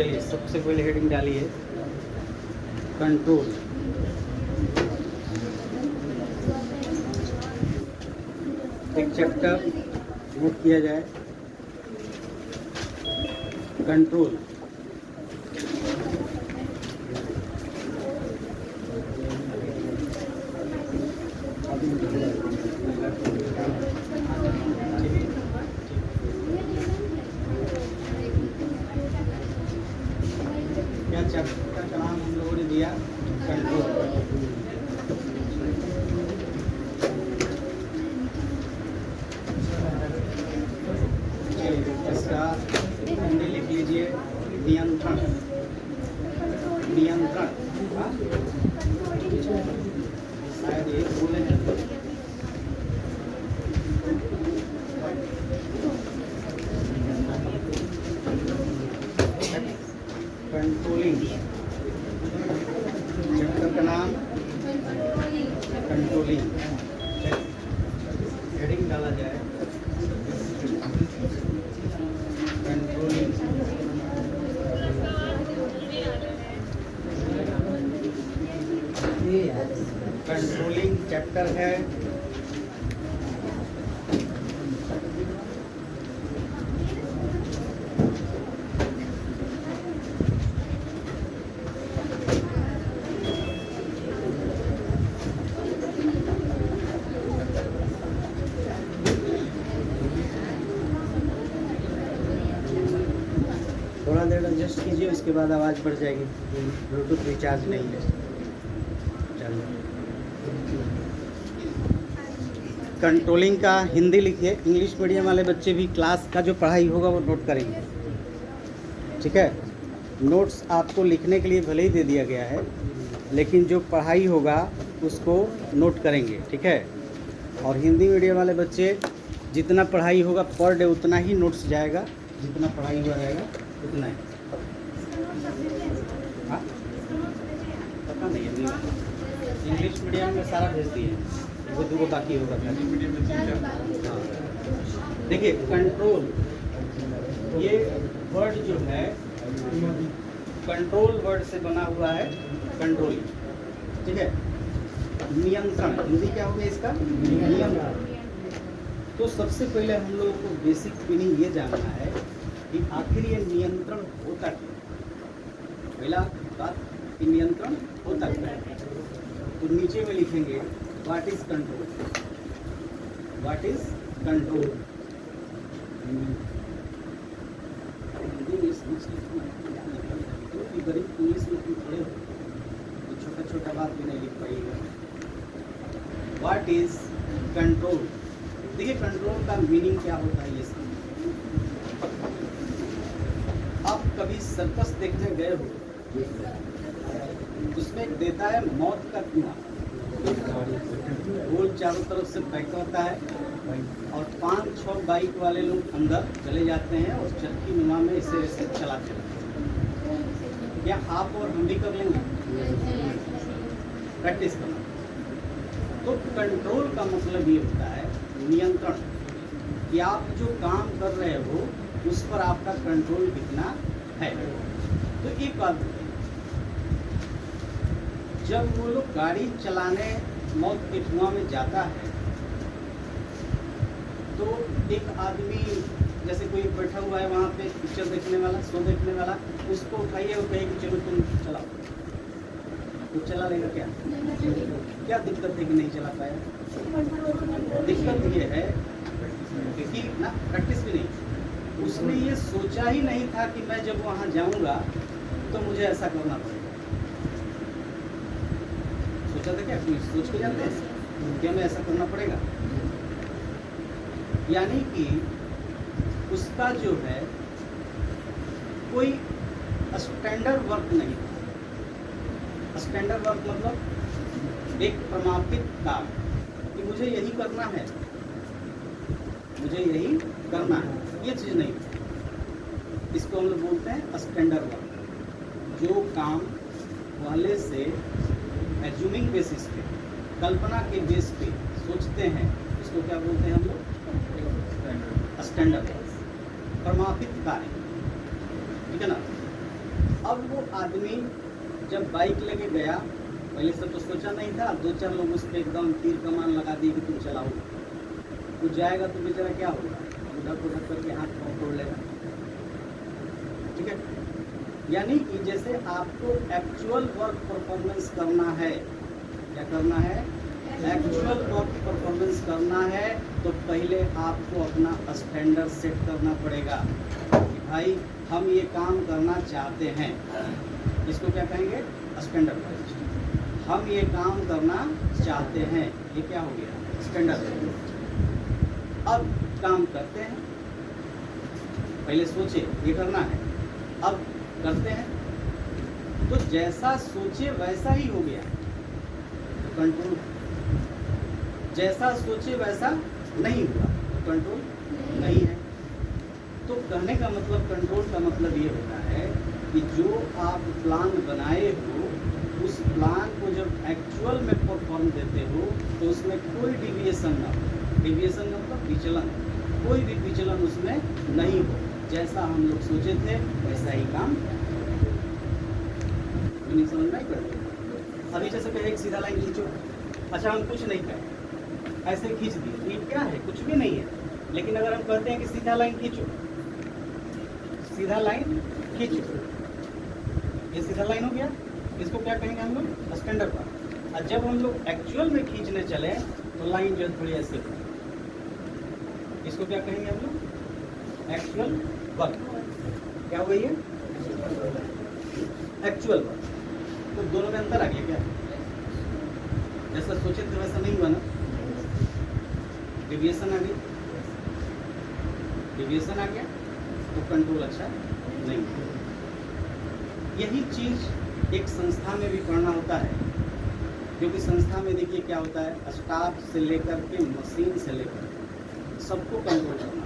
चलिए सबसे पहले हेडिंग डालिए कंट्रोल। एक चैप्टर नोट किया जाए, कंट्रोल। क्या चैप्टर का नाम हम लोगों ने दिया? कंट्रोल। इसका हिंदी लिख लीजिए नियंत्रण। नियंत्रण शायद ये बोले हैं कंट्रोलिंग। चैप्टर का नाम कंट्रोलिंग। हेडिंग डाला जाए कंट्रोलिंग। कंट्रोलिंग चैप्टर है। थोड़ा देर एडजस्ट कीजिए, उसके बाद आवाज़ बढ़ जाएगी। ब्लूटूथ रिचार्ज नहीं है। चलिए कंट्रोलिंग का हिंदी लिखिए। इंग्लिश मीडियम वाले बच्चे भी क्लास का जो पढ़ाई होगा वो नोट करेंगे, ठीक है। नोट्स आपको लिखने के लिए भले ही दे दिया गया है, लेकिन जो पढ़ाई होगा उसको नोट करेंगे, ठीक है। और हिंदी मीडियम वाले बच्चे जितना पढ़ाई होगा पर डे उतना ही नोट्स जाएगा, जितना पढ़ाई हुआ रहेगा उतना ही। हाँ पता नहीं है, इंग्लिश मीडियम में सारा भेज दिए, वो दो बाकी होगा। हाँ देखिए कंट्रोल, ये वर्ड जो है कंट्रोल वर्ड से बना हुआ है, कंट्रोलिंग, ठीक है। नियंत्रण हिंदी क्या हो गया इसका? नियंत्रण। तो सबसे पहले हम लोगों को बेसिक मीनिंग ये जानना है कि आखिर ये नियंत्रण होता क्या। पहला बात कि नियंत्रण होता क्या है, तो नीचे में लिखेंगे what is control. What is control. गरीब इंग्लिश में तुम खड़े हो तो छोटा छोटा बात भी नहीं लिख पाइएगा। What is control. देखिए कंट्रोल का मीनिंग क्या होता है ये सब। आप कभी सर्कस देखने गए हो, उसमें देता है मौत का कुआं, गोल चारों तरफ से पैक होता है और 5-6 बाइक वाले लोग अंदर चले जाते हैं और चरखी नुमा में इसे ऐसे चलाते रहते हैं। क्या आप और हम भी कर लेंगे? प्रैक्टिस करना। तो कंट्रोल का मतलब ये होता है नियंत्रण, कि आप जो काम कर रहे हो उस पर आपका कंट्रोल कितना है। तो एक बात बताइए, जब वो लोग गाड़ी चलाने मौत के कुआं में जाता है तो एक आदमी जैसे कोई बैठा हुआ है वहाँ पे पिक्चर देखने वाला, शो देखने वाला, उसको उठाइए और कहे कि चलो तुम चलाओ, तो चला लेगा क्या? क्या दिक्कत है कि नहीं चला पाया? दिक्कत ये है क्योंकि ना प्रैक्टिस भी नहीं, उसने ये सोचा ही नहीं था कि मैं जब वहाँ जाऊँगा तो मुझे ऐसा करना पड़ेगा। सोचा था क्या? कोई सोच के जाते हैं क्या मैं ऐसा करना पड़ेगा? यानी कि उसका जो है कोई स्टैंडर्ड वर्क नहीं था। स्टैंडर्ड वर्क मतलब एक प्रमापित काम कि मुझे यही करना है, मुझे यही करना है, ये चीज़ नहीं। इसको हम लोग बोलते हैं स्टैंडर्ड वर्क। जो काम पहले से एज्यूमिंग बेसिस पे, कल्पना के बेस पे सोचते हैं, इसको क्या बोलते हैं हम लोग? स्टैंडर्ड, प्रमापित कार्य, ठीक है ना। अब वो आदमी जब बाइक लेके गया, पहले से तो सोचा नहीं था, 2-4 लोग उस पर एकदम तीर कमान लगा दिए कि तुम चलाओ, वो जाएगा तो बेचारा क्या होगा, उधर उधर करके हाथ पाँव तोड़ लेगा। ठीक है, यानी कि जैसे आपको एक्चुअल वर्क परफॉर्मेंस करना है, क्या करना है, एक्चुअल वर्क परफॉर्मेंस करना है, तो पहले आपको अपना स्टैंडर्ड सेट करना पड़ेगा कि भाई हम ये काम करना चाहते हैं, इसको क्या कहेंगे, स्टैंडर्ड। हम ये काम करना चाहते हैं, ये क्या हो गया, स्टैंडर्ड। अब काम करते हैं, पहले सोचे ये करना है, अब करते हैं, तो जैसा सोचे वैसा ही हो गया, तो कंट्रोल। जैसा सोचे वैसा नहीं हुआ, तो कंट्रोल नहीं है। तो कहने का मतलब, कंट्रोल का मतलब ये होता है कि जो आप प्लान बनाए हो, उस प्लान को जब एक्चुअल में परफॉर्म देते हो तो उसमें कोई डिविएशन ना हो। डिविएशन मतलब विचलन, कोई भी विचलन उसमें नहीं हो, जैसा हम लोग सोचे थे वैसा ही काम। नहीं समझ में पड़े। अभी जैसे कहे एक सीधा लाइन खींचो, अच्छा हम कुछ नहीं कहें, ऐसे खींच दिए, ये क्या है, कुछ भी नहीं है। लेकिन अगर हम कहते हैं कि सीधा लाइन खींचो, सीधा लाइन खींचो, ये सीधा लाइन हो गया, इसको क्या कहेंगे हम लोग, स्टैंडर्ड वर्क। और जब हम लोग एक्चुअल में खींचने चले तो लाइन जो है थोड़ी ऐसे हो, इसको क्या कहेंगे हम लोग, एक्चुअल वर्क। क्या हो गई है, एक्चुअल वर्क। तो दोनों में अंतर आ गया क्या, जैसा सोचे थे वैसा नहीं हुआ ना, डिविएशन आ गई, डिविएशन आ गया तो कंट्रोल अच्छा नहीं। यही चीज एक संस्था में भी पढ़ना होता है, क्योंकि संस्था में देखिए क्या होता है, स्टाफ से लेकर के मशीन से लेकर सबको कंट्रोल करना।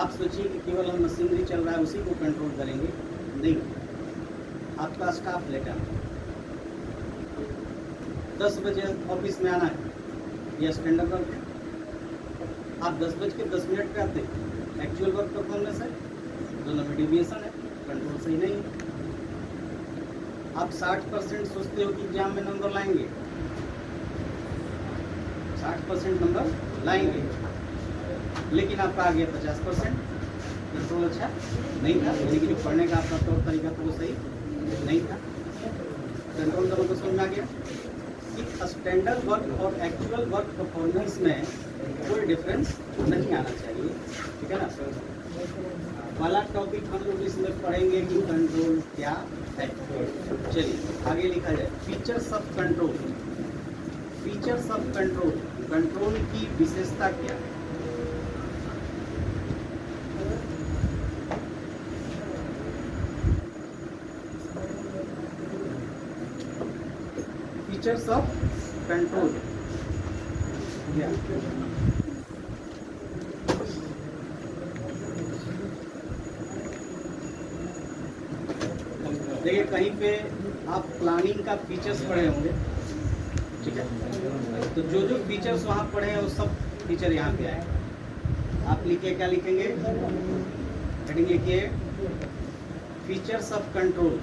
आप सोचिए कि केवल हम मशीनरी चल रहा है उसी को कंट्रोल करेंगे, नहीं। आपका स्टाफ लेटर 10 बजे ऑफिस में आना है, ये स्टैंडर्ड वर्क है। आप 10:10 पे आते हैं, एक्चुअल वर्क परफॉर्मेंस है, दोनों में डिविएशन है, कंट्रोल सही नहीं है। आप 60% सोचते हो कि एग्जाम में नंबर लाएंगे, 60% नंबर लाएंगे, लेकिन आपका आ गया 50%, कंट्रोल अच्छा नहीं था, यानी कि जो पढ़ने का आपका तौर तरीका था वो सही नहीं था। कंट्रोल का मतलब समझ में आ गया कि स्टैंडर्ड वर्क और एक्चुअल वर्क परफॉर्मेंस में कोई डिफरेंस नहीं आना चाहिए, ठीक है ना। वाला टॉपिक हम लोग इसमें पढ़ेंगे कि कंट्रोल क्या है। चलिए आगे लिखा जाए, features of control. Features of control, control की विशेषता क्या है। फीचर्स ऑफ कंट्रोल क्या, देखिए कहीं पे आप प्लानिंग का फीचर्स पढ़े होंगे, ठीक है, तो जो जो फीचर्स वहाँ पढ़े हैं वो सब फीचर यहाँ पे आए। आप लिखिए, क्या लिखेंगे, हेडिंग लिखिए features of control.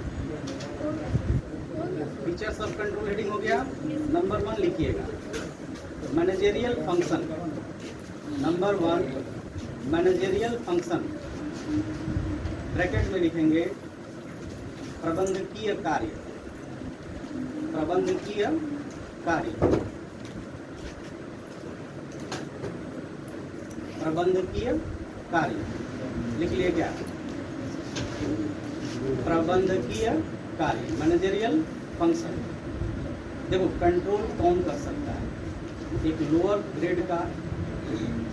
Features of control heading हो गया। नंबर 1 लिखिएगा, managerial function. Number 1 managerial function, bracket में लिखेंगे प्रबंधकीय कार्य। प्रबंधकीय कार्य, प्रबंधकीय कार्य लिख लिए क्या, प्रबंधकीय कार्य, मैनेजरियल फंक्शन। देखो कंट्रोल कौन कर सकता है, एक लोअर ग्रेड का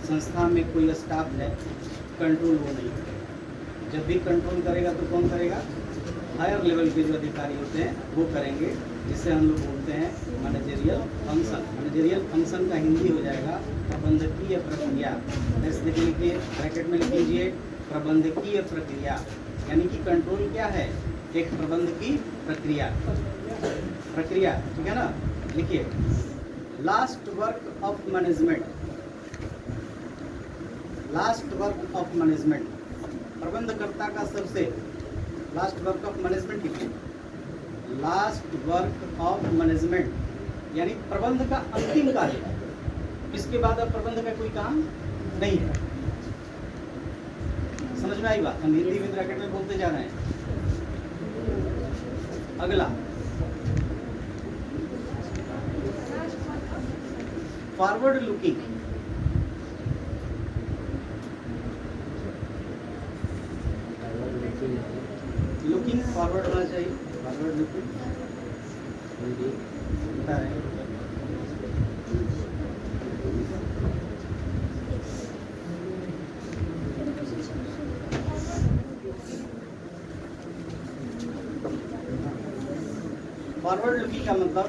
संस्था में कोई स्टाफ है, कंट्रोल वो नहीं करेगा। जब भी कंट्रोल करेगा तो कौन करेगा, हायर लेवल के जो अधिकारी होते हैं वो करेंगे, जिसे हम लोग बोलते हैं मैनेजरियल फंक्शन। मैनेजरियल फंक्शन का हिंदी हो जाएगा प्रबंधकीय प्रक्रिया। ऐसे लिखिए, ब्रैकेट में लिख लीजिए प्रबंधकीय प्रक्रिया, यानी कि कंट्रोल क्या है, एक प्रबंधकीय प्रक्रिया। प्रक्रिया, ठीक है ना। लिखिए last work of management. Last work of management, प्रबंधकर्ता का सबसे लास्ट वर्क ऑफ मैनेजमेंट लिखिए, लास्ट वर्क ऑफ मैनेजमेंट यानी प्रबंध का अंतिम कार्य। इसके बाद अब प्रबंध का कोई काम नहीं है। समझ में आई बात? हम हिंदी में ब्रैकेट में बोलते जा रहे हैं। अगला फॉरवर्ड लुकिंग। लुकिंग फॉरवर्ड होना चाहिए। फॉरवर्ड लुकिंग बता रहे हैं। फॉरवर्ड लुकिंग का मतलब,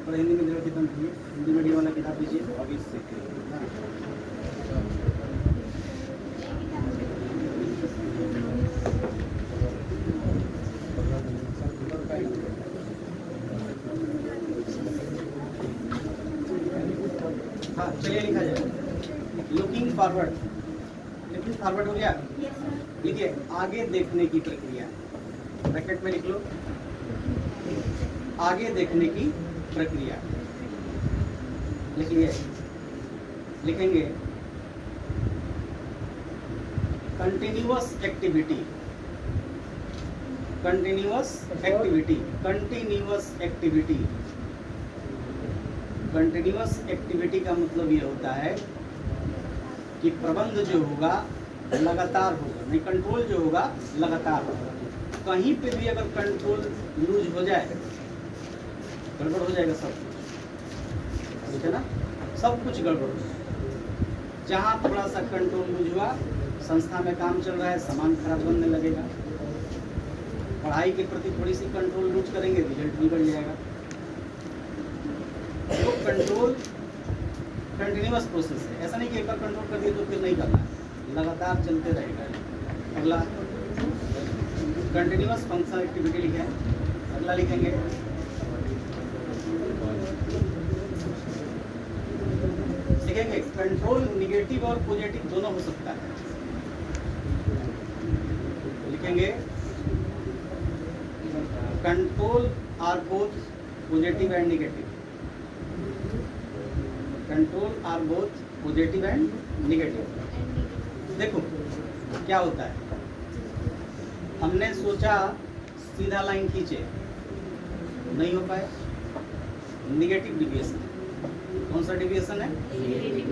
और हिंदी में किताब लीजिए, हिंदी मीडियम वाला किताब लीजिए। अभी हाँ चलिए लिखा जाए लुकिंग फॉरवर्ड। लुकिंग फॉरवर्ड हो गया। लिखिए आगे देखने की प्रक्रिया, ब्रैकेट में लिख लो, आगे देखने की प्रक्रिया। लिखिए, लिखेंगे continuous activity, continuous activity, continuous activity. Continuous activity का मतलब ये होता है कि प्रबंध जो होगा लगातार होगा, नहीं कंट्रोल जो होगा लगातार होगा। कहीं पे भी अगर कंट्रोल लूज हो जाए, गड़बड़ हो जाएगा सब कुछ, ठीक है ना? सब कुछ गड़बड़ हो जाएगा। जहाँ थोड़ा सा कंट्रोल लूज हुआ, संस्था में काम चल रहा है, सामान खराब बनने लगेगा। पढ़ाई के प्रति थोड़ी सी कंट्रोल लूज करेंगे, रिजल्ट भी बढ़ जाएगा। तो कंट्रोल कंटिन्यूअस प्रोसेस है। ऐसा नहीं कि एक बार कंट्रोल कर दिए तो फिर नहीं करना है, लगातार चलते रहेगा। अगला कंटिन्यूअस फंक्शनल एक्टिविटी लिखें। अगला लिखेंगे कंट्रोल निगेटिव और पॉजिटिव दोनों हो सकता है। लिखेंगे control are both positive and negative. Control are both positive and negative. देखो क्या होता है, हमने सोचा सीधा लाइन खींचे, नहीं हो पाए, निगेटिव डिविएशन। कौन सा डिविएशन है?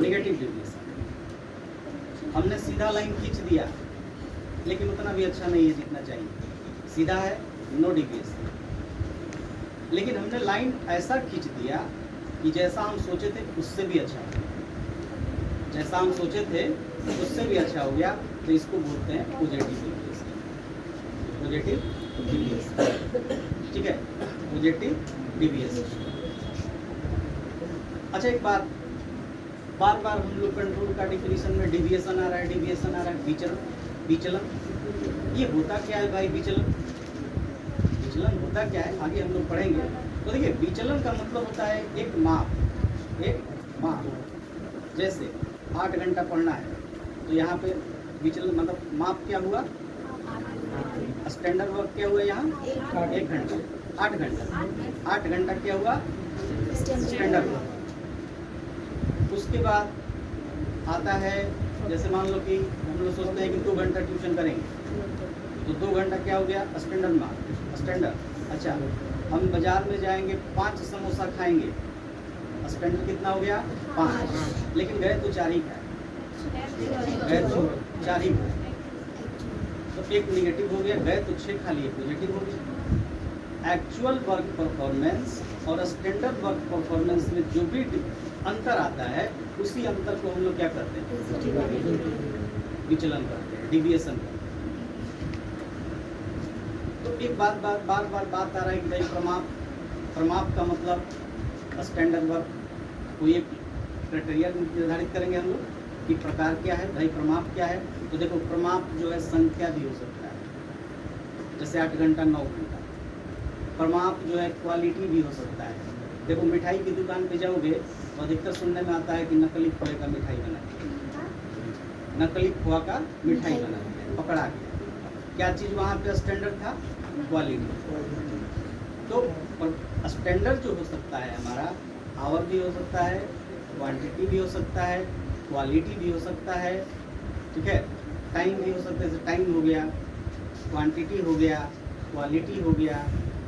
Negative deviation. हमने सीधा लाइन खींच दिया लेकिन उतना भी अच्छा नहीं है जितना चाहिए। सीधा है, नो डिविएशन। लेकिन हमने लाइन ऐसा खींच दिया कि जैसा हम सोचे थे उससे भी अच्छा हो गया, जैसा हम सोचे थे उससे भी अच्छा हो गया, तो इसको बोलते हैं पॉजिटिव डिविएशन। पॉजिटिव डिविएशन, ठीक है, पॉजिटिव डिविएशन। अच्छा एक बात, बार बार हम लोग कंट्रोल का डिफिनीशन में डिविएशन आ रहा है, डिविएशन आ रहा है, विचलन, विचलन। ये होता क्या है भाई विचलन? विचलन होता क्या है आगे हम लोग पढ़ेंगे। तो देखिए विचलन का मतलब होता है एक माप, एक माप। जैसे 8 घंटा पढ़ना है तो यहाँ पे विचलन मतलब माप क्या हुआ? स्टैंडर्ड वर्क क्या हुआ यहाँ? 1 घंटा, 8 घंटा, 8 घंटा क्या हुआ? Standard work. उसके बाद आता है, जैसे मान लो कि हम लोग सोचते हैं कि 2 घंटा ट्यूशन करेंगे तो 2 घंटा क्या हो गया? Standard mark, standard. अच्छा हम बाजार में जाएंगे 5 समोसा खाएंगे, स्टैंडर्ड कितना हो गया? 5। लेकिन गए तो 4 ही खाए, गए तो 4 ही खाए, तो एक निगेटिव हो गया। गए तो 6 खा लिए, पॉजिटिव हो गया। एक्चुअल वर्क परफॉर्मेंस और स्टैंडर्ड वर्क परफॉर्मेंस में जो भी अंतर आता है उसी अंतर को हम लोग क्या करते हैं? विचलन करते हैं, डिविएशन करते हैं। तो एक बार बार बात आ रहा है कि भाई प्रमाप, प्रमाप का मतलब स्टैंडर्ड वर्क कोई एक क्राइटेरिया निर्धारित करेंगे हम लोग कि प्रकार क्या है, भाई प्रमाप क्या है। तो देखो प्रमाप जो है संख्या भी हो सकता है, जैसे 8 घंटा 9 घंटा। प्रमाप जो है क्वालिटी भी हो सकता है। देखो मिठाई की दुकान पे जाओगे तो अधिकतर सुनने में आता है कि नकली खोए का मिठाई बनाते हैं, नकली खोआ का मिठाई बनाते हैं। पकड़ा गया। क्या चीज़ वहाँ पे स्टैंडर्ड था? क्वालिटी। तो स्टैंडर्ड जो हो सकता है हमारा, आवर भी हो सकता है, क्वांटिटी भी हो सकता है, क्वालिटी भी हो सकता है, ठीक है, टाइम भी हो सकता है, जैसे टाइम हो गया, क्वांटिटी हो गया, क्वालिटी हो गया,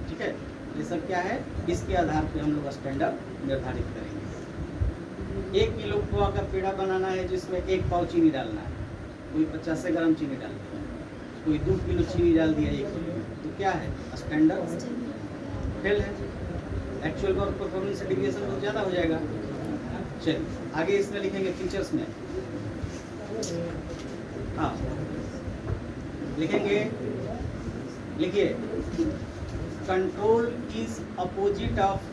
ठीक है। ये सब क्या है? इसके आधार पे हम लोग स्टैंडर्ड निर्धारित करेंगे। 1 किलो खोआ का पेड़ा बनाना है जिसमें 1 पाव चीनी डालना है, कोई 50 ग्राम चीनी डाल दिया, कोई 2 किलो चीनी डाल दिया 1 किलो, तो क्या है? स्टैंडर्ड फेल है। एक्चुअल वर्क परफॉर्मेंस से डिविएशन बहुत ज़्यादा हो जाएगा। चलिए आगे इसमें लिखेंगे फीचर्स में, हाँ लिखेंगे, लिखिए, control is opposite of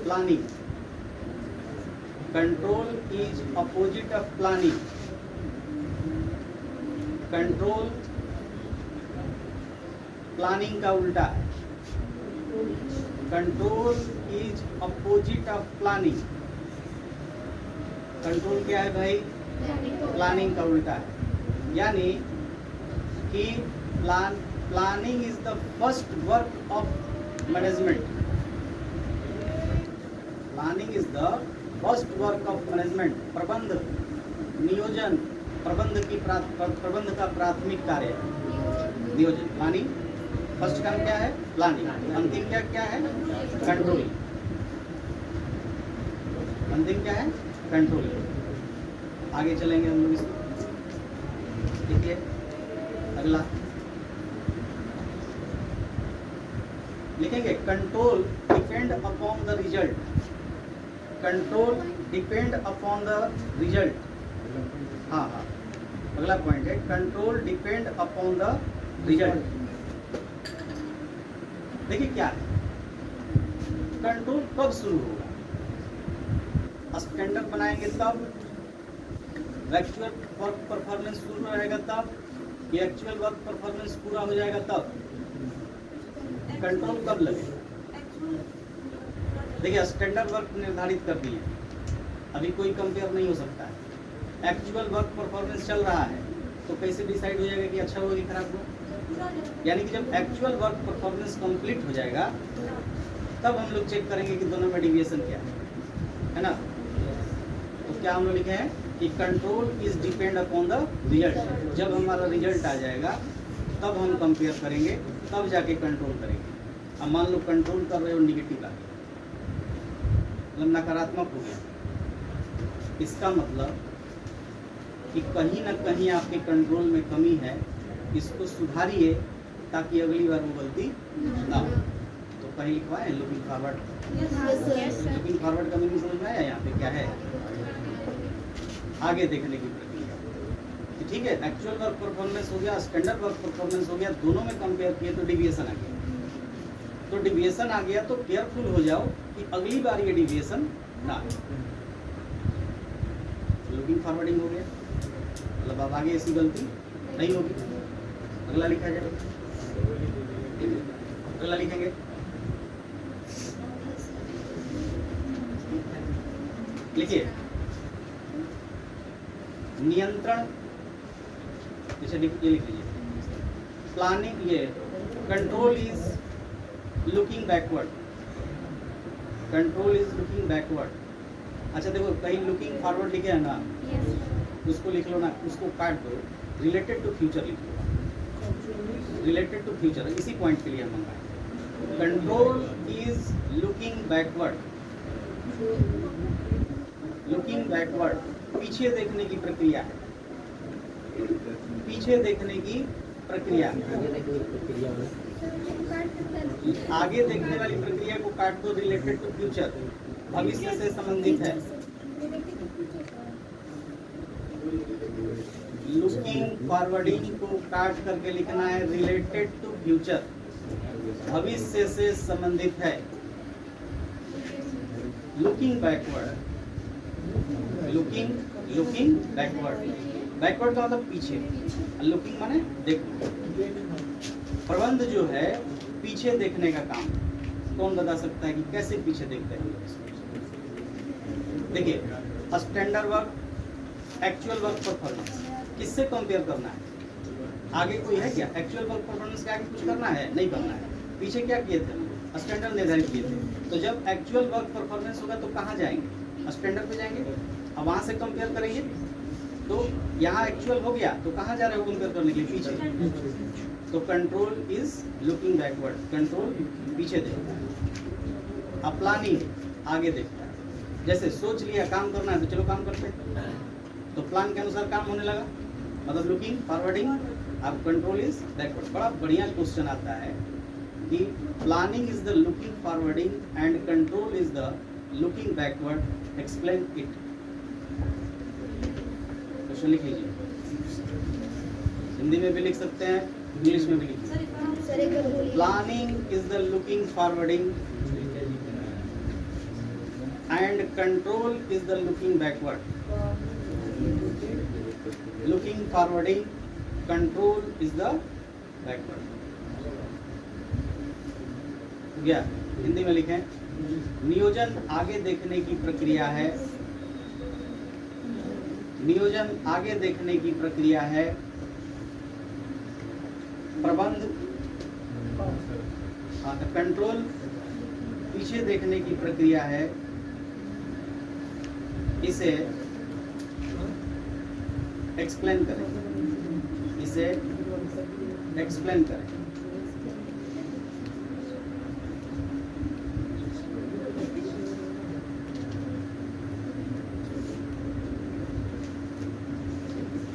planning. Control is opposite of planning. Control planning का उल्टा है। Control is opposite of planning. Control क्या है भाई? प्लानिंग का उल्टा है। यानी कि planning is the first work of management. Planning is the first work of management. प्रबंध, नियोजन, प्रबंध का प्राथमिक कार्य नियोजन। प्लानिंग फर्स्ट काम क्या है? प्लानिंग। अंतिम क्या है? कंट्रोलिंग। अंतिम क्या है? कंट्रोलिंग। आगे चलेंगे हम लोग इसमें, देखिए अगला लिखेंगे, control depend upon the result. Control depend upon the result. हाँ, अगला पॉइंट है, control depend upon the result. देखिए क्या है, कंट्रोल कब शुरू होगा? स्टैंडर्ड बनाएंगे तब, एक्चुअल वर्क परफॉर्मेंस शुरू रहेगा तब, ये एक्चुअल वर्क परफॉर्मेंस पूरा हो जाएगा तब। कंट्रोल कब लगेगा? देखिए स्टैंडर्ड वर्क निर्धारित कर दिए, अभी कोई कंपेयर नहीं हो सकता है। एक्चुअल वर्क परफॉर्मेंस चल रहा है तो कैसे डिसाइड हो जाएगा कि अच्छा होगा कि खराब होगा? यानी कि जब एक्चुअल वर्क परफॉर्मेंस कंप्लीट हो जाएगा तब हम लोग चेक करेंगे कि दोनों में डिविएशन क्या है ना। तो क्या हम लोग लिखे हैं कि control is depend upon the result. जब हमारा रिजल्ट आ जाएगा तब हम कंपेयर करेंगे, तब जाके कंट्रोल करेंगे। अब मान लो कंट्रोल कर रहे हो, निगेटिव आ गया, मतलब नकारात्मक हो गया, इसका मतलब कि कहीं ना कहीं आपके कंट्रोल में कमी है, इसको सुधारिए ताकि अगली बार वो गलती ना हो। तो कहीं लिखवाएं लुकिंग फॉरवर्ड। लुकिंग फॉरवर्ड का मीनिंग समझ में आया यहाँ पे क्या है? आगे देखने की प्रक्रिया। ठीक है, एक्चुअल वर्क परफॉर्मेंस हो गया, स्टैंडर्ड वर्क परफॉर्मेंस हो गया, दोनों में कंपेयर किए तो डिविएशन आ गया। तो डिविएशन आ गया तो केयरफुल हो जाओ कि अगली बार ये डिविएशन ना आए। लुकिंग फॉरवर्डिंग हो गया, मतलब अब आगे ऐसी गलती नहीं होगी। अगला लिखा जाए, अगला लिखेंगे, लिखिए नियंत्रण, जैसे ये लिख लीजिए, प्लानिंग, ये control is looking backward. Control is looking backward. अच्छा देखो कहीं लुकिंग फॉरवर्ड लिखे है ना, उसको लिख लो ना, उसको काट दो, रिलेटेड टू फ्यूचर लिख लो। रिलेटेड टू फ्यूचर इसी पॉइंट के लिए हम मंगाए। Control is looking backward. Looking backward पीछे देखने की प्रक्रिया है, पीछे देखने की प्रक्रिया। आगे देखने वाली प्रक्रिया को काट दो, रिलेटेड टू फ्यूचर, भविष्य से संबंधित है। लुकिंग फॉरवर्डिंग को काट करके लिखना है रिलेटेड टू फ्यूचर, भविष्य से संबंधित है। Looking backward, looking backward, backward का मतलब पीछे, लुकिंग माने देखना। प्रबंध जो है पीछे देखने का काम, कौन बता सकता है कि कैसे पीछे देखते हैं? देखिए standard work, actual work performance किससे कंपेयर करना है? आगे कोई है क्या? एक्चुअल वर्क परफॉर्मेंस के आगे कुछ करना है? नहीं करना है। पीछे क्या किए थे? स्टैंडर्ड निर्धारित किए थे। तो जब एक्चुअल वर्क परफॉर्मेंस होगा तो कहाँ जाएंगे? स्टैंडर्ड पे जाएंगे। अब वहाँ से कंपेयर करेंगे तो यहाँ एक्चुअल हो गया तो कहाँ जा रहे हो कंपेयर करने के लिए? पीछे। तो control is looking backward, control पीछे देखता है। अब प्लानिंग आगे देखता है। जैसे सोच लिया काम करना है तो चलो काम करते हैं, तो प्लान के अनुसार काम होने लगा, मतलब लुकिंग फॉरवर्डिंग। अब कंट्रोल इज बैकवर्ड। बड़ा बढ़िया क्वेश्चन आता है कि planning is the looking forwarding and control is the looking backward, explain it. Question लिख लीजिए, हिंदी में भी लिख सकते हैं, इंग्लिश में भी लिख सकते हैं। Planning is the looking forwarding and control is the looking backward. Looking forwarding, control is the backward. गया? हिंदी में लिखें, नियोजन आगे देखने की प्रक्रिया है। नियोजन आगे देखने की प्रक्रिया है। प्रबंध, कंट्रोल पीछे देखने की प्रक्रिया है। इसे एक्सप्लेन करें, इसे एक्सप्लेन करें।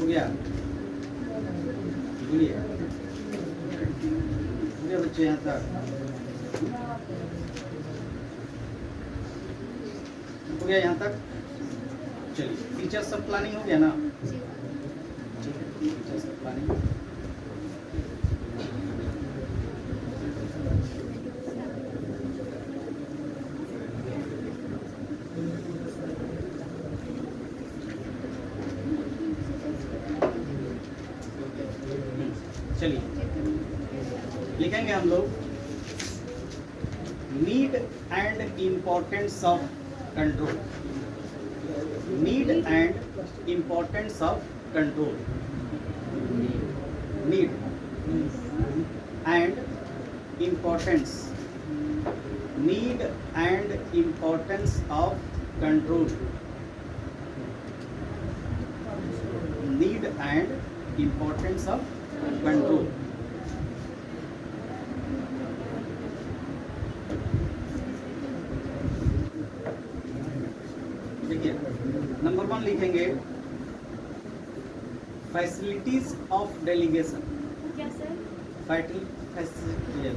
हो गया? बोलिए बच्चे यहाँ तक हो गया? यहाँ तक चलिए, टीचर सब प्लानिंग हो गया ना? ठीक है, टीचर सब प्लानिंग। चलिए लिखेंगे हम लोग, need and importance of control. Need and importance of control. Need and importance, need and importance of control. Need and importance of control. देखिए, नंबर 1 लिखेंगे, फैसिलिटीज ऑफ डेलीगेशन। क्या sir?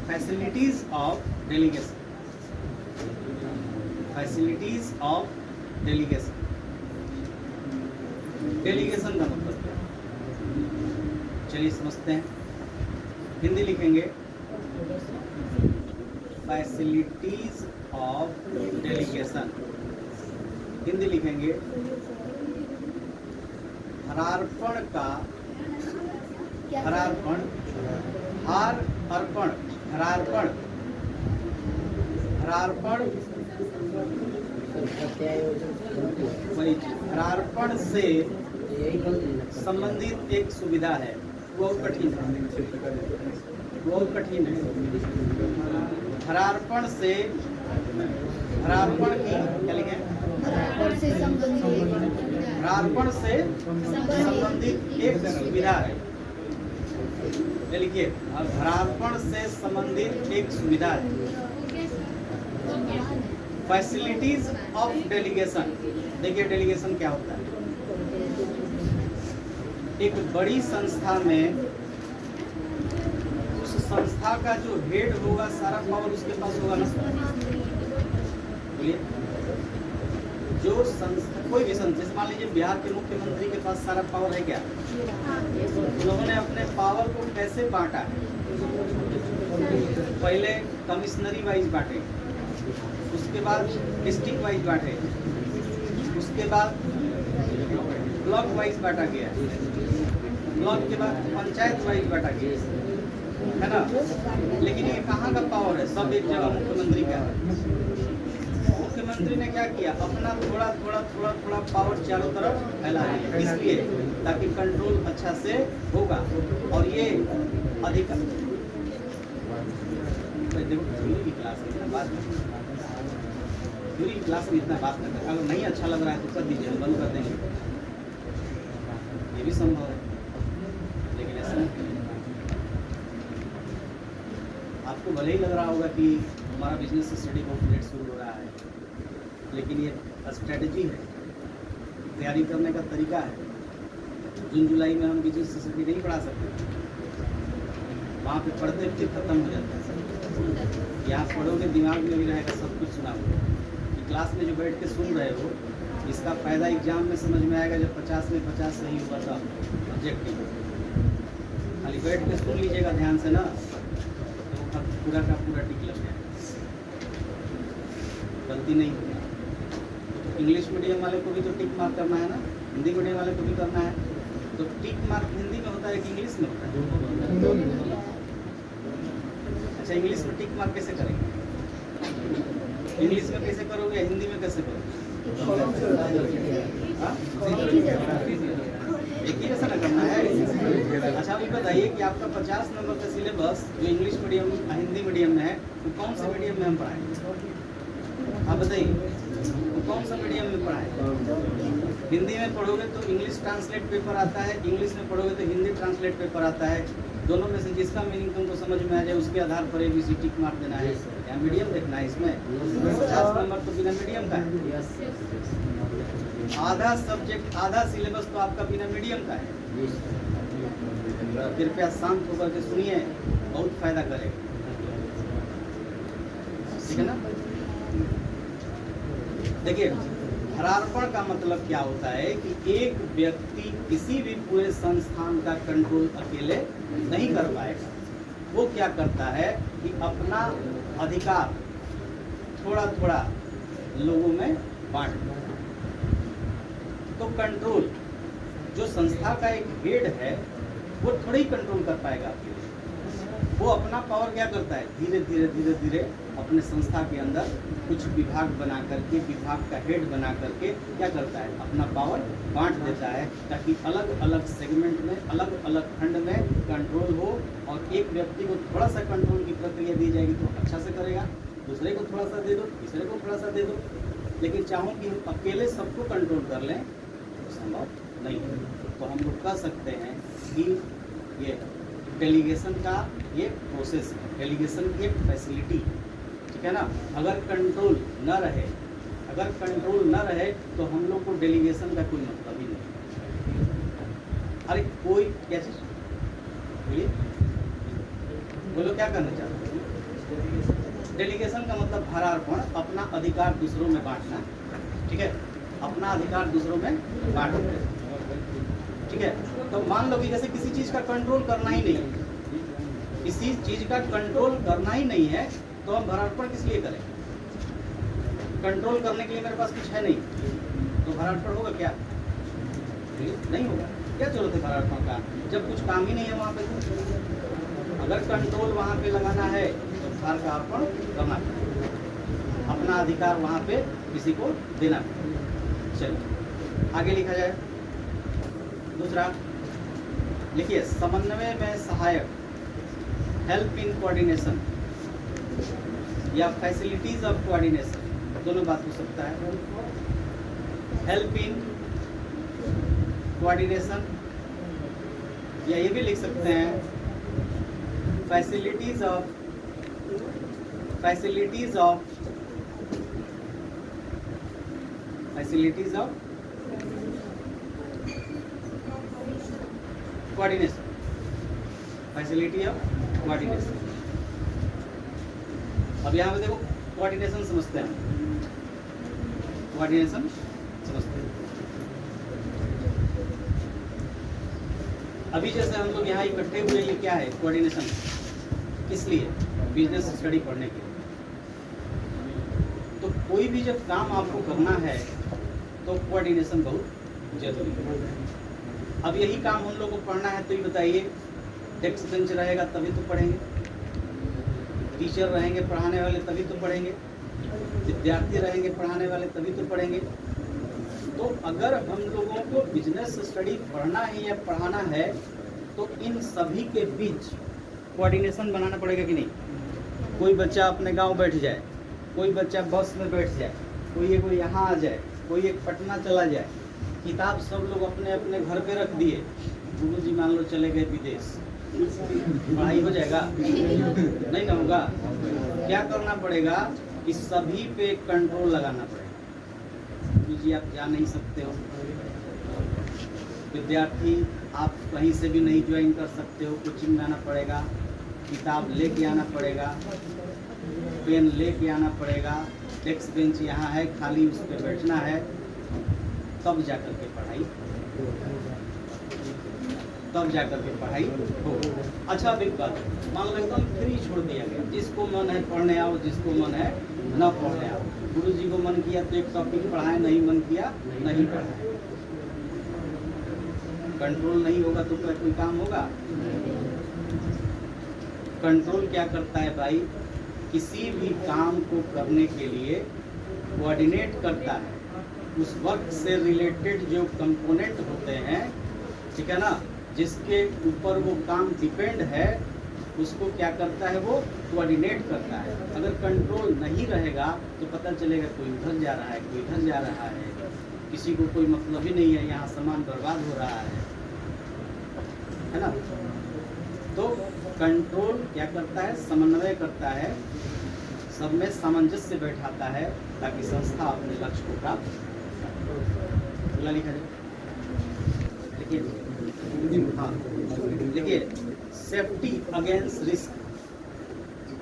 Facilities of delegation. Facilities of delegation. Delegation का मतलब क्या? चलिए समझते हैं। हिंदी लिखेंगे, फैसिलिटीज ऑफ डेलीगेशन। हिंदी लिखेंगे, हरार्पण का, हरार्पण, हार अर्पण, हरार्पण, हरार्पण, वही चीज, हरार्पण से संबंधित एक सुविधा है। बहुत कठिन है, बहुत कठिन है। हरार्पण से, हरार्पण की क्या लिखें? हरार्पण से संबंधित, हरार्पण से संबंधित एक सुविधा है। ये लिखिए, हरार्पण से संबंधित एक सुविधा है। Facilities of delegation. देखिए डेलीगेशन क्या होता है? एक बड़ी संस्था में उस संस्था का जो हेड होगा, सारा पावर उसके पास होगा ना? बोलिए, जो संस्था, कोई भी संस्था, मान लीजिए बिहार के मुख्यमंत्री के पास सारा पावर है क्या? उन्होंने अपने पावर को कैसे बांटा है? पहले कमिश्नरी वाइज बांटे, उसके बाद डिस्ट्रिक्ट वाइज बांटे, उसके बाद ब्लॉक वाइज बांटा गया, ब्लॉक के बाद पंचायत वाइज बांटा गया, है ना? लेकिन ये कहाँ का पावर है? सब एक जगह मुख्यमंत्री का है। प्रधानमंत्री ने क्या किया, अपना थोड़ा थोड़ा थोड़ा थोड़ा पावर चारों तरफ फैला दिया, इसलिए ताकि कंट्रोल अच्छा से होगा। और ये अधिकार देखो थ्योरी की क्लास में इतना बात थ्योरी की क्लास में इतना बात करते हैं, अगर नहीं अच्छा लग रहा है तो कर दीजिए, हम बंद कर देंगे, ये भी संभव है, लेकिन ऐसा नहीं। आपको भले ही लग रहा होगा कि हमारा बिजनेस स्टडी बहुत लेट शुरू हो रहा है, लेकिन ये स्ट्रेटजी है, तैयारी करने का तरीका है। जून जुलाई में हम बिजनेस स्टडी नहीं पढ़ा सकते, वहाँ पे पढ़ते फिर खत्म हो जाता है। यहाँ पढ़ोगे दिमाग में भी रहेगा, सब कुछ सुना होगा। क्लास में जो बैठ के सुन रहे हो, इसका फ़ायदा एग्जाम में समझ में आएगा जब 50 में 50 सही हुआ था ऑब्जेक्टिव। खाली बैठ के सुन लीजिएगा ध्यान से ना, तो पूरा का पूरा टिक लग जाएगा, गलती नहीं होगी। तो इंग्लिश मीडियम वाले को भी तो टिक मार्क करना है ना, हिंदी मीडियम वाले को भी करना है। तो टिक मार्क हिंदी में होता है कि इंग्लिश में होता है? अच्छा, इंग्लिश में टिक मार्क कैसे करेंगे? इंग्लिश में कैसे करोगे, हिंदी में कैसे करोगे? एक ही जैसा ना करना है। अच्छा अभी बताइए कि आपका 50 नंबर का सिलेबस जो इंग्लिश मीडियम हिंदी मीडियम में है, वो कौन से मीडियम में हम पढ़ाएंगे? आप बताइए, वो कौन सा मीडियम में पढ़ाएं? हिंदी में पढ़ोगे तो इंग्लिश ट्रांसलेट पेपर आता है, इंग्लिश में पढ़ोगे तो हिंदी ट्रांसलेट पेपर आता है। दोनों में से जिसका मीनिंग तुमको समझ में आ जाए उसके आधार पर ABC टिक मार्क देना है, या मीडियम देखना है। इसमें 50 नंबर तो बिना मीडियम का है, आधा सब्जेक्ट आधा सिलेबस तो आपका बिना मीडियम का है। कृपया शांत होकर के सुनिए, बहुत फायदा करेगा, ठीक है ना। देखिए, हरारपण का मतलब क्या होता है कि एक व्यक्ति किसी भी पूरे संस्थान का कंट्रोल अकेले नहीं कर पाएगा। वो क्या करता है कि अपना अधिकार थोड़ा थोड़ा लोगों में बांट देता है। तो कंट्रोल जो संस्था का एक हेड है, वो थोड़ी कंट्रोल कर पाएगा अकेले। वो अपना पावर क्या करता है, धीरे धीरे धीरे धीरे अपने संस्था के अंदर कुछ विभाग बना करके, विभाग का हेड बना करके क्या करता है, अपना पावर बांट देता है, ताकि अलग अलग सेगमेंट में, अलग अलग खंड में कंट्रोल हो। और एक व्यक्ति को थोड़ा सा कंट्रोल की प्रक्रिया दी जाएगी तो अच्छा से करेगा, दूसरे को थोड़ा सा दे दो, तीसरे को थोड़ा सा दे दो। लेकिन चाहो कि हम अकेले सबको कंट्रोल कर लें तो संभव नहीं है। तो हम लोग कह सकते हैं कि ये डेलीगेशन का ये प्रोसेस है, डेलीगेशन की एक फैसिलिटी, ठीक है ना। अगर कंट्रोल न रहे, अगर कंट्रोल न रहे तो हम लोग को डेलीगेशन का कोई मतलब ही नहीं। अरे कोई क्या चीज बोलिए, बोलो क्या करना चाहते हो? डेलीगेशन का मतलब हरारपण, अपना अधिकार दूसरों में बांटना, ठीक है, अपना अधिकार दूसरों में बांटना, ठीक है। तो मान लो कि जैसे किसी चीज का कंट्रोल करना ही नहीं है, किसी चीज का कंट्रोल करना ही नहीं है, तो हम हरारपण किस लिए करें? कंट्रोल करने के लिए मेरे पास कुछ है नहीं, तो हरारपण होगा क्या? नहीं होगा। क्या जरूरत है हरारपण का, जब कुछ काम ही नहीं है वहाँ पे? अगर कंट्रोल वहाँ पे लगाना है तो हरारपण करना है, अपना अधिकार वहाँ पे किसी को देना है। चलिए आगे लिखा जाए। दूसरा लिखिए, समन्वय में सहायक, हेल्प इन कोऑर्डिनेशन या फैसिलिटीज ऑफ कोऑर्डिनेशन, दोनों बात हो सकता है। हेल्प इन कोऑर्डिनेशन, या ये भी लिख सकते हैं facilities of coordination, facility of coordination. अब यहाँ पे देखो कोऑर्डिनेशन समझते हैं, कोऑर्डिनेशन समझते हैं। अभी जैसे हम लोग यहाँ इकट्ठे हुए, ये क्या है? कोऑर्डिनेशन। किस लिए? बिजनेस स्टडी पढ़ने के लिए। तो कोई भी जब काम आपको करना है तो कोऑर्डिनेशन बहुत जरूरी है। अब यही काम हम लोग को पढ़ना है, तो ये बताइए, डेस्क बेंच रहेगा तभी तो पढ़ेंगे, टीचर रहेंगे पढ़ाने वाले तभी तो पढ़ेंगे। विद्यार्थी रहेंगे पढ़ाने वाले तभी तो पढ़ेंगे। तो अगर हम लोगों को बिजनेस स्टडी पढ़ना है या पढ़ाना है तो इन सभी के बीच कोऑर्डिनेशन बनाना पड़ेगा कि नहीं। कोई बच्चा अपने गांव बैठ जाए, कोई बच्चा बस में बैठ जाए, कोई यहाँ आ जाए, कोई एक पटना चला जाए, किताब सब लोग अपने अपने घर पे रख दिए, गुरु जी मान लो चले गए विदेश, पढ़ाई हो जाएगा? नहीं ना होगा। क्या करना पड़ेगा कि सभी पे कंट्रोल लगाना पड़ेगा। गुरु जी आप जा नहीं सकते हो, विद्यार्थी आप कहीं से भी नहीं ज्वाइन कर सकते हो, कोचिंग में आना पड़ेगा, किताब लेके आना पड़ेगा, पेन लेके आना पड़ेगा, डेस्क बेंच यहाँ है खाली उस पर बैठना है, तब जाकर के पढ़ाई हो। अच्छा अब एक बात, मान लो एकदम फ्री छोड़ दिया गया, जिसको मन है पढ़ने आओ, जिसको मन है न पढ़ने आओ। गुरु जी को मन किया तो एक टॉपिक पढ़ाए, नहीं मन किया नहीं पढ़ाए। कंट्रोल नहीं होगा तो क्या कोई काम होगा? कंट्रोल क्या करता है भाई, किसी भी काम को करने के लिए कोऑर्डिनेट करता है। उस वर्क से रिलेटेड जो कंपोनेंट होते हैं, ठीक है ना, जिसके ऊपर वो काम डिपेंड है, उसको क्या करता है, वो कोऑर्डिनेट करता है। अगर कंट्रोल नहीं रहेगा तो पता चलेगा कोई उधर जा रहा है, कोई इधर जा रहा है, किसी को कोई मतलब ही नहीं है, यहाँ सामान बर्बाद हो रहा है ना। तो कंट्रोल क्या करता है, समन्वय करता है, सब में सामंजस्य बैठाता है ताकि संस्था अपने लक्ष्य को प्राप्त कर। लिखा जाए, देखिए, हाँ देखिए, safety against risk,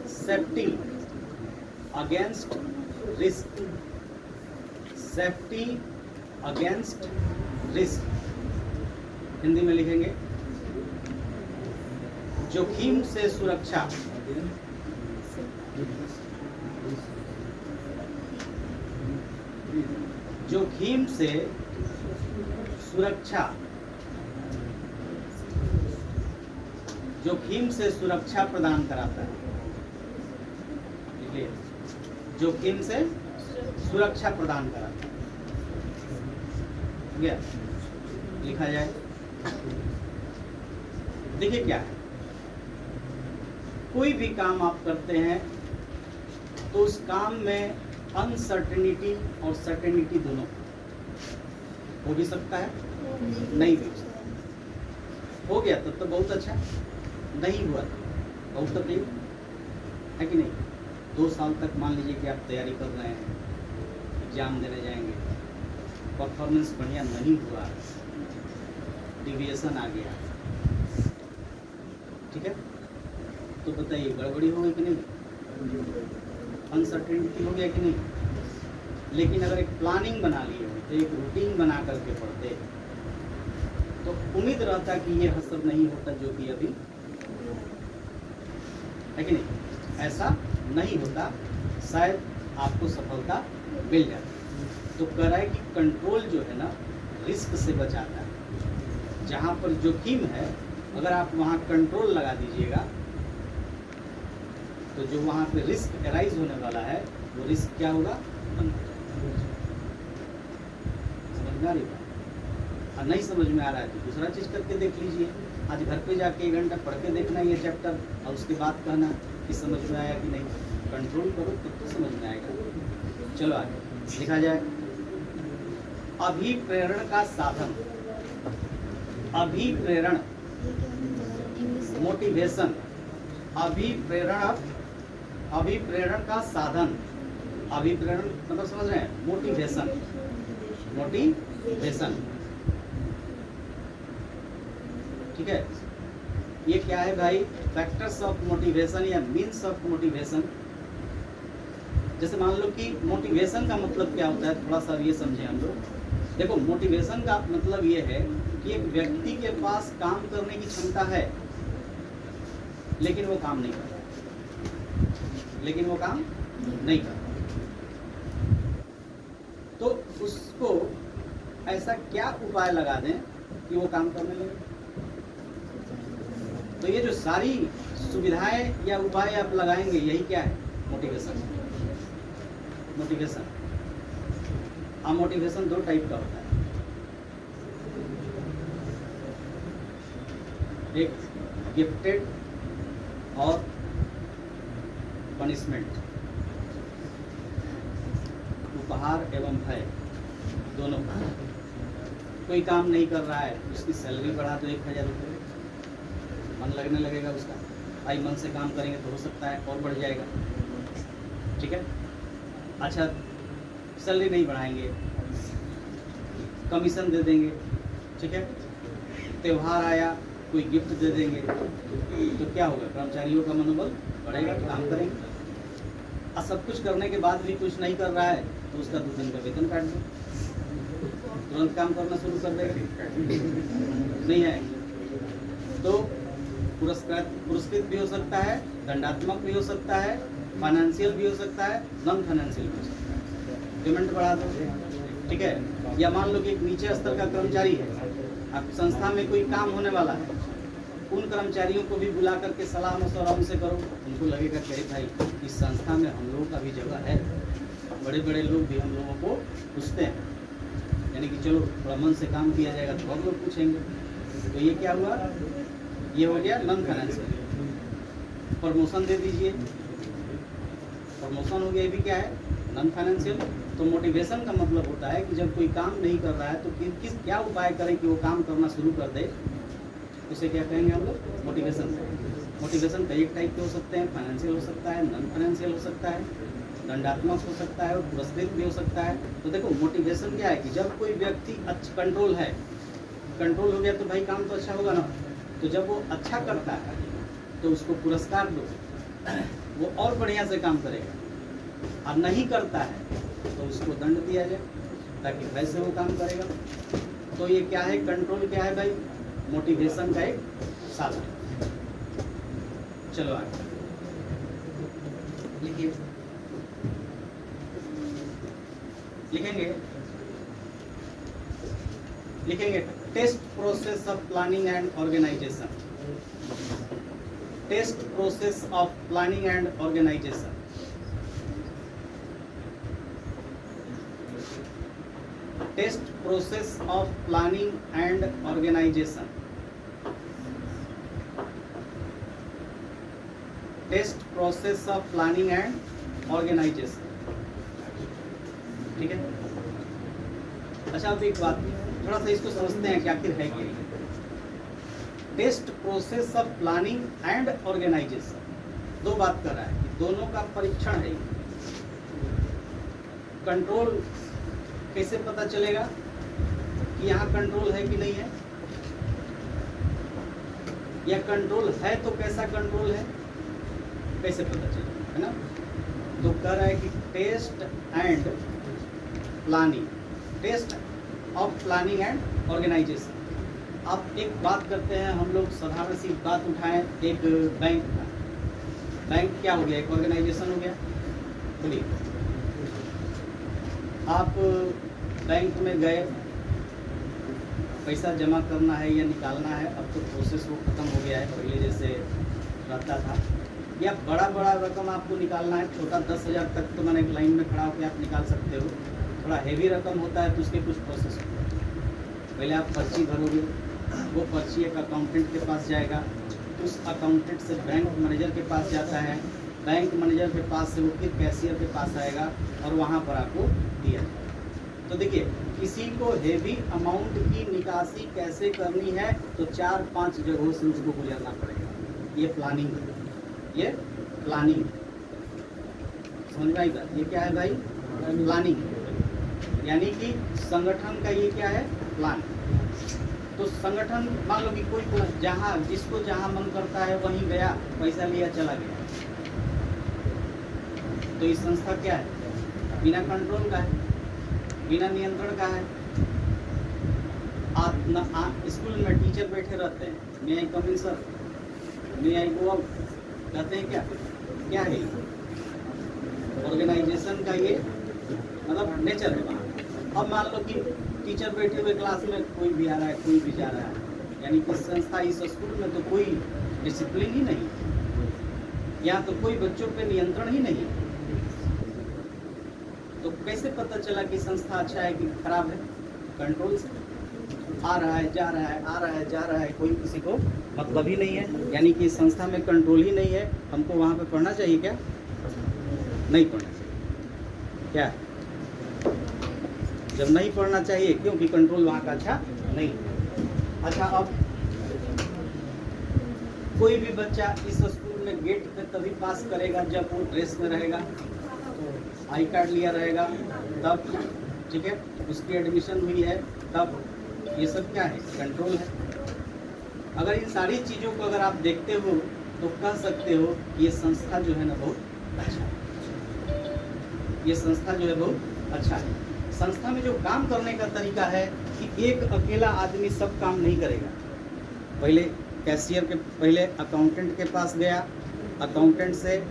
safety against risk, safety against risk, Hindi में लिखेंगे जोखिम से सुरक्षा। जोखिम से सुरक्षा, जोखिम से सुरक्षा प्रदान कराता है। देखिए, जोखिम से सुरक्षा प्रदान कराता है, ठीक है, लिखा जाए। देखिए क्या है, कोई भी काम आप करते हैं तो उस काम में अनसर्टेनिटी और सर्टेनिटी दोनों हो भी सकता है, नहीं भी। हो गया तब तो बहुत अच्छा, नहीं हुआ तो बहुत तकलीफ है कि नहीं। 2 साल तक मान लीजिए कि आप तैयारी कर रहे हैं, एग्जाम देने जाएंगे, परफॉर्मेंस बढ़िया नहीं हुआ, डिविएशन आ गया, ठीक है, तो बताइए गड़बड़ी हो गई कि नहीं, अनसर्टेनिटी हो गया कि नहीं। लेकिन अगर एक प्लानिंग बना लिए होते, एक रूटीन बना करके पढ़ते, तो उम्मीद रहता कि ये हसर नहीं होता जो कि अभी है कि नहीं। ऐसा नहीं होता, शायद आपको सफलता मिल जाती। तो कह रहा है कि कंट्रोल जो है ना, रिस्क से बचाता है। जहाँ पर जोखिम है, अगर आप वहाँ कंट्रोल लगा दीजिएगा तो जो वहाँ पे रिस्क एराइज होने वाला है, वो रिस्क क्या होगा, समझ में आ रही बात। और नहीं समझ में आ रहा है तो दूसरा चीज़ करके देख लीजिए। आज घर पे जाके 1 घंटा पढ़ के देखना ये चैप्टर, और उसके बाद कहना कि समझ में आया कि नहीं। कंट्रोल करो तब तो समझ में आएगा। चलो आगे लिखा जाए। अभिप्रेरण का साधन, अभिप्रेरण मोटिवेशन, अभिप्रेरण का साधन, अभिप्रेरण मतलब समझ रहे हैं, मोटिवेशन, मोटिवेशन, ठीक है। ये क्या है भाई, फैक्टर्स ऑफ मोटिवेशन या मीन्स ऑफ मोटिवेशन। जैसे मान लो कि मोटिवेशन का मतलब क्या होता है, थोड़ा सा ये समझे हम लोग। देखो, मोटिवेशन का मतलब ये है कि एक व्यक्ति के पास काम करने की क्षमता है, लेकिन वो काम नहीं करता, लेकिन वो काम नहीं करता, तो उसको ऐसा क्या उपाय लगा दें कि वो काम करने लगे। तो ये जो सारी सुविधाएं या उपाय आप लगाएंगे, यही क्या है, मोटिवेशन। मोटिवेशन। अब मोटिवेशन दो टाइप का होता है, एक गिफ्टेड और पनिशमेंट, उपहार एवं भय दोनों। कोई काम नहीं कर रहा है, उसकी सैलरी बढ़ा दो 1000 रुपये, मन लगने लगेगा उसका, भाई मन से काम करेंगे तो हो सकता है और बढ़ जाएगा, ठीक है। अच्छा, सैलरी नहीं बढ़ाएंगे, कमीशन दे देंगे, ठीक है। त्यौहार आया, कोई गिफ्ट दे देंगे, तो क्या होगा, कर्मचारियों का मनोबल बढ़ेगा, काम करेंगे। और सब कुछ करने के बाद भी कुछ नहीं कर रहा है तो उसका 2 दिन का वेतन काट दो, तुरंत काम करना शुरू कर देगा, नहीं है तो पुरस्कृत भी हो सकता है, दंडात्मक भी हो सकता है, फाइनेंशियल भी हो सकता है, नॉन फाइनेंशियल भी हो सकता है। पेमेंट बढ़ा दो, ठीक है। या मान लो कि एक नीचे स्तर का कर्मचारी है, अब संस्था में कोई काम होने वाला है, उन कर्मचारियों को भी बुला करके सलाह मशवरा उनसे करो, उनको लगेगा कि भाई इस संस्था में हम लोगों का भी जगह है, बड़े बड़े लोग भी हम लोगों को पूछते हैं, यानी कि चलो थोड़ा मन से काम किया जाएगा तो और लोग पूछेंगे। तो ये क्या हुआ, ये हो गया नॉन फाइनेंशियल। प्रमोशन दे दीजिए, प्रमोशन हो गया, ये भी क्या है, नॉन फाइनेंशियल। तो मोटिवेशन का मतलब होता है कि जब कोई काम नहीं कर रहा है तो क्या उपाय करें कि वो काम करना शुरू कर दे, उसे क्या कहेंगे हम लोग, मोटिवेशन। मोटिवेशन कई टाइप के हो सकते हैं, फाइनेंशियल हो सकता है, नॉन फाइनेंशियल हो सकता है, दंडात्मक हो सकता है और पुरस्कृत भी हो सकता है। तो देखो मोटिवेशन क्या है कि जब कोई व्यक्ति कंट्रोल है, कंट्रोल हो गया तो भाई काम तो अच्छा होगा ना, तो जब वो अच्छा करता है तो उसको पुरस्कार दो, वो और बढ़िया से काम करेगा, और नहीं करता है तो उसको दंड दिया जाए ताकि वैसे वो काम करेगा। तो ये क्या है, कंट्रोल क्या है भाई, मोटिवेशन का एक साधन। चलो आगे लिखिए, लिखेंगे test process of planning and organisation. Test process of planning and organisation. Test process of planning and organisation. Test process of planning and organisation, ठीक है। अच्छा, अब एक बात थोड़ा सा इसको समझते हैं कि आखिर है क्या। Test process of planning and organisation, दो बात कर रहा है कि दोनों का परीक्षण है। कंट्रोल कैसे पता चलेगा कि यहाँ कंट्रोल है कि नहीं है, या कंट्रोल है तो कैसा कंट्रोल है, कैसे पता चलेगा, है ना। तो कह रहा है कि test and planning, test of planning and organisation. अब एक बात करते हैं हम लोग, साधारण सी बात उठाएं, एक बैंक का। बैंक क्या हो गया, एक ऑर्गेनाइजेशन हो गया। बोलिए, आप बैंक में गए, पैसा जमा करना है या निकालना है, अब तो प्रोसेस वो खत्म हो गया है, पहले जैसे रहता था। या बड़ा बड़ा रकम आपको निकालना है, छोटा 10,000 तक तो मैंने एक लाइन में खड़ा होकर आप निकाल सकते हो। थोड़ा हेवी रकम होता है तो उसके कुछ प्रोसेस होते हैं। पहले आप पर्ची भरोगे, वो पर्ची एक अकाउंटेंट के पास जाएगा, उस अकाउंटेंट से बैंक मैनेजर के पास जाता है, बैंक मैनेजर के पास से वो फिर कैशियर के पास आएगा और वहाँ पर आपको दिया जाएगा। तो देखिए, किसी को हेवी अमाउंट की निकासी कैसे करनी है तो 4-5 जगहों से उसको गुजरना पड़ेगा। ये प्लानिंग है, ये प्लानिंग, समझ में आई बात। ये क्या है भाई, प्लानिंग, यानी कि संगठन का ये क्या है, प्लान। तो संगठन मान लो कि कोई जहाँ जिसको जहाँ मन करता है वहीं गया, पैसा लिया, चला गया, तो ये संस्था क्या है, बिना कंट्रोल का है, बिना नियंत्रण का है। स्कूल में टीचर बैठे रहते हैं, मे आई कम इन सर, मे आई गो आउट, कहते हैं क्या है, ऑर्गेनाइजेशन का ये मतलब नेचर है। अब मान लो कि टीचर बैठे हुए क्लास में, कोई भी आ रहा है, कोई भी जा रहा है, यानी कि संस्था, इस स्कूल में तो कोई डिसिप्लिन ही नहीं, यहाँ तो कोई बच्चों पे नियंत्रण ही नहीं। तो कैसे पता चला कि संस्था अच्छा है कि खराब है? कंट्रोल से आ रहा है, जा रहा है, आ रहा है, जा रहा है, कोई किसी को मतलब ही नहीं है, यानी कि संस्था में कंट्रोल ही नहीं है। हमको वहाँ पे पढ़ना चाहिए क्या? नहीं पढ़ना चाहिए। क्या जब नहीं पढ़ना चाहिए क्योंकि कंट्रोल वहाँ का अच्छा नहीं है। अच्छा, अब कोई भी बच्चा इस स्कूल में गेट पे तभी पास करेगा जब वो ड्रेस में रहेगा, आई कार्ड लिया रहेगा तब, ठीक है, उसकी एडमिशन हुई है तब। ये सब क्या है? कंट्रोल है। अगर इन सारी चीज़ों को अगर आप देखते हो तो कह सकते हो कि ये संस्था जो है ना बहुत अच्छा है, ये संस्था जो है बहुत अच्छा है। संस्था में जो काम करने का तरीका है कि एक अकेला आदमी सब काम नहीं करेगा। पहले कैशियर के, पहले अकाउंटेंट के पास गया, अकाउंटेंट से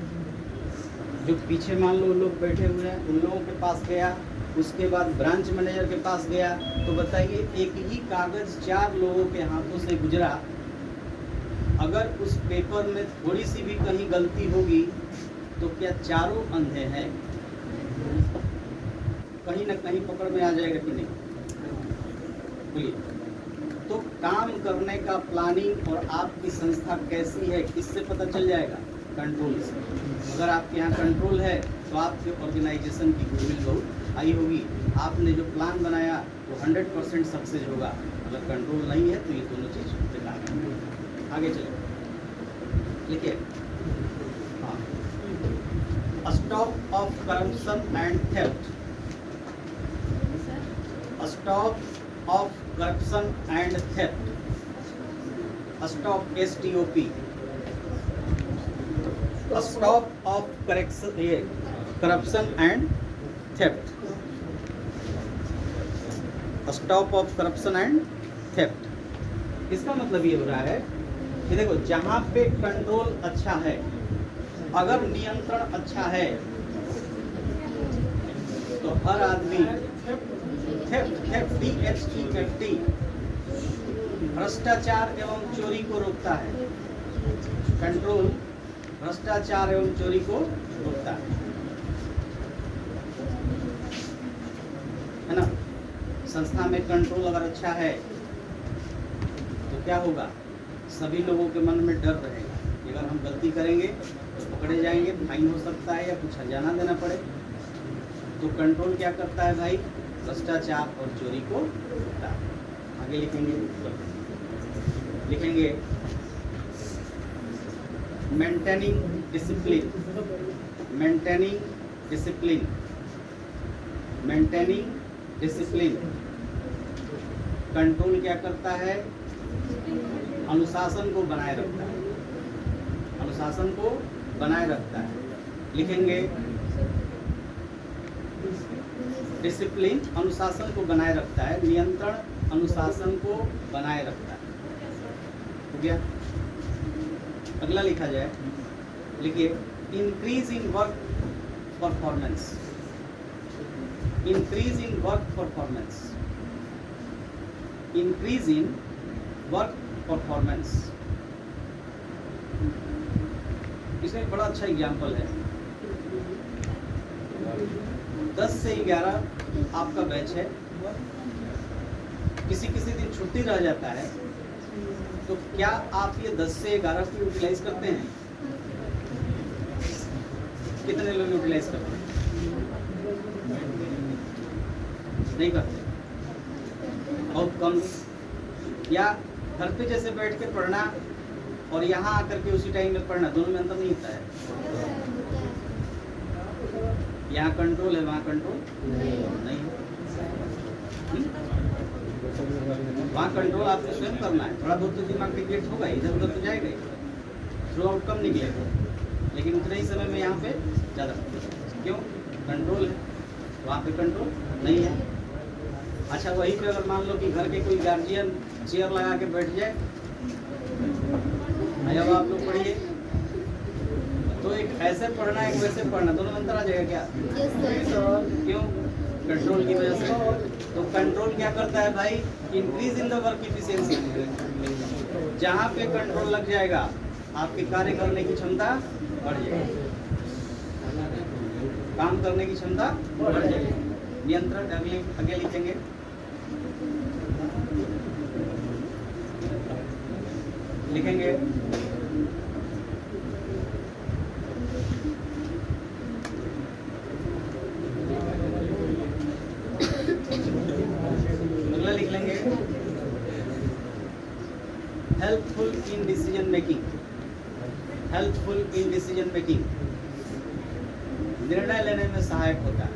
जो पीछे मान लो लोग बैठे हुए हैं उन लोगों के पास गया, उसके बाद ब्रांच मैनेजर के पास गया। तो बताइए, एक ही कागज़ 4 लोगों के हाथों से गुजरा, अगर उस पेपर में थोड़ी सी भी कहीं गलती होगी तो क्या चारों अंधे हैं? कहीं ना कहीं पकड़ में आ जाएगा कि नहीं? बोलिए। तो काम करने का प्लानिंग और आपकी संस्था कैसी है किससे पता चल जाएगा? कंट्रोल से। अगर आपके यहाँ कंट्रोल है तो आपके ऑर्गेनाइजेशन की गुडविल बहुत हाई होगी, आपने जो प्लान बनाया वो 100% सक्सेस होगा। अगर कंट्रोल नहीं है तो ये दोनों चीज़ बेकार है। आगे चले, लिखिए। हाँ, stop of corruption and theft, stop of corruption and theft, stop STOP, stop of correction, ये corruption and theft, stop of corruption and theft. इसका मतलब ये हो रहा है कि देखो, जहाँ पे कंट्रोल अच्छा है, अगर नियंत्रण अच्छा है तो हर आदमी थेफ्ट भ्रष्टाचार एवं चोरी को रोकता है। कंट्रोल भ्रष्टाचार एवं चोरी को रोकता है ना। संस्था में कंट्रोल अगर अच्छा है तो क्या होगा? सभी लोगों के मन में डर रहेगा कि अगर हम गलती करेंगे तो पकड़े जाएंगे, फाइन हो सकता है या कुछ हर्जाना देना पड़े। तो कंट्रोल क्या करता है भाई? भ्रष्टाचार और चोरी को रोकता है। आगे लिखेंगे, maintaining discipline, maintaining discipline, maintaining discipline. Control क्या करता है? अनुशासन को बनाए रखता है, अनुशासन को बनाए रखता है। लिखेंगे, डिसिप्लिन अनुशासन को बनाए रखता है, नियंत्रण अनुशासन को बनाए रखता है। हो गया? अगला लिखा जाए, लिखिए, increase in work performance, increase in work performance, increase in work performance. इसमें एक बड़ा अच्छा एग्जाम्पल है। 10 से 11 आपका बैच है, किसी किसी दिन छुट्टी रह जाता है, तो क्या आप ये 10 से 11 को यूटिलाइज करते हैं? कितने लोग यूटिलाइज करते हैं? नहीं करते, बहुत कम। या घर पे जैसे बैठ के पढ़ना और यहाँ आकर के उसी टाइम में पढ़ना, दोनों में अंतर नहीं होता है। यहाँ कंट्रोल है, वहाँ कंट्रोल नहीं है। वहाँ कंट्रोल आपको स्वयं करना है। थोड़ा बहुत तो दिमाग क्रिएट होगा, इधर उधर तो जाएगा ही, थ्रू आउट कम निकलेगा, लेकिन उतने ही समय में यहाँ पे ज़्यादा। क्यों? कंट्रोल है, वहाँ पे कंट्रोल नहीं है। अच्छा, वहीं पे अगर मान लो कि घर के कोई गार्जियन चेयर लगा के बैठ जाए, अब आप लोग पढ़िए, तो एक ऐसे पढ़ना एक वैसे पढ़ना, दोनों में अंतर आ जाएगा क्या? क्यों? कंट्रोल की वजह से। तो कंट्रोल क्या करता है भाई? Increase in the work efficiency. जहाँ पे कंट्रोल लग जाएगा आपके कार्य करने की क्षमता बढ़ जाएगी। काम करने की क्षमता बढ़ जाएगी। नियंत्रण अगले आगे लिखेंगे। लिखेंगे अगला लिख लेंगे helpful in decision making. Helpful in decision making, निर्णय लेने में सहायक होता है।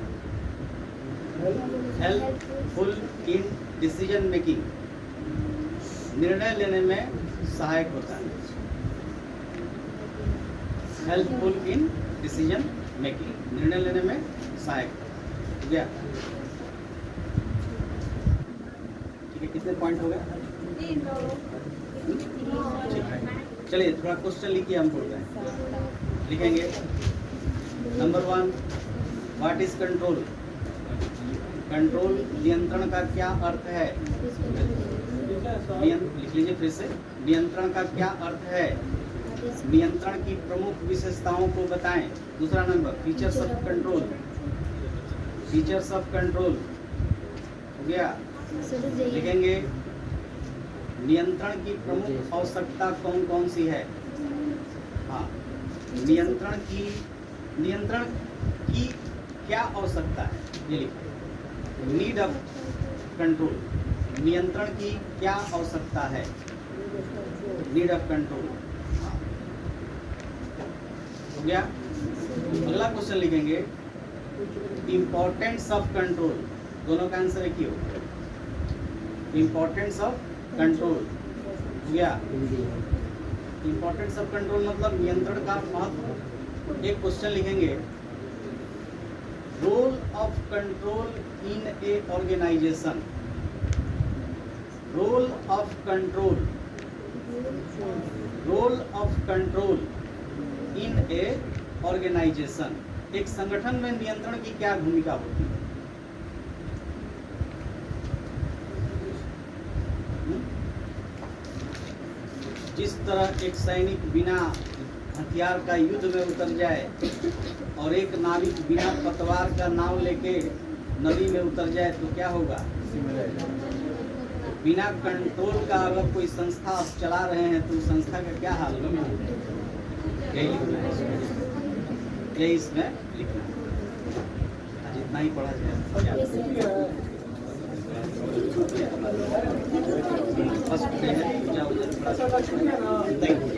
हेल्पफुल इन डिसीजन मेकिंग, निर्णय लेने में सहायक होता है। हेल्पफुल इन डिसीजन मेकिंग, निर्णय लेने में सहायक होता है। ठीक है, कितने पॉइंट हो गए? चलिए थोड़ा क्वेश्चन लिखिए, हम बोल रहे हैं। लिखेंगे number 1, what is control? Control नियंत्रण का क्या अर्थ है? लिख लीजिए फिर से। नियंत्रण का क्या अर्थ है? नियंत्रण की प्रमुख विशेषताओं को बताएं। दूसरा number, features of control. Features of control हो गया। लिखेंगे नियंत्रण की प्रमुख आवश्यकता कौन कौन सी है? हाँ, नियंत्रण की क्या आवश्यकता है, ये लिखें। नीड ऑफ कंट्रोल, नियंत्रण की क्या आवश्यकता है? नीड ऑफ कंट्रोल हो गया। अगला क्वेश्चन लिखेंगे इंपॉर्टेंस ऑफ कंट्रोल। दोनों का आंसर एक ही होगा। इंपॉर्टेंस ऑफ कंट्रोल हो गया। इंपॉर्टेंस ऑफ कंट्रोल मतलब नियंत्रण का महत्व। एक क्वेश्चन लिखेंगे role of control in a organisation. Role of control, role of control in a organisation, एक संगठन में नियंत्रण की क्या भूमिका होती है? जिस तरह एक सैनिक बिना हथियार का युद्ध में उतर जाए और एक नाविक बिना पतवार का नाव लेके नदी में उतर जाए तो क्या होगा? बिना कंट्रोल का अगर कोई संस्था आप चला रहे हैं तो संस्था का क्या हाल होगा? यही लिखना है, यही इसमें लिखना है। आज इतना ही पढ़ा जाए। फर्स्ट डे है, जाओ थैंक यू।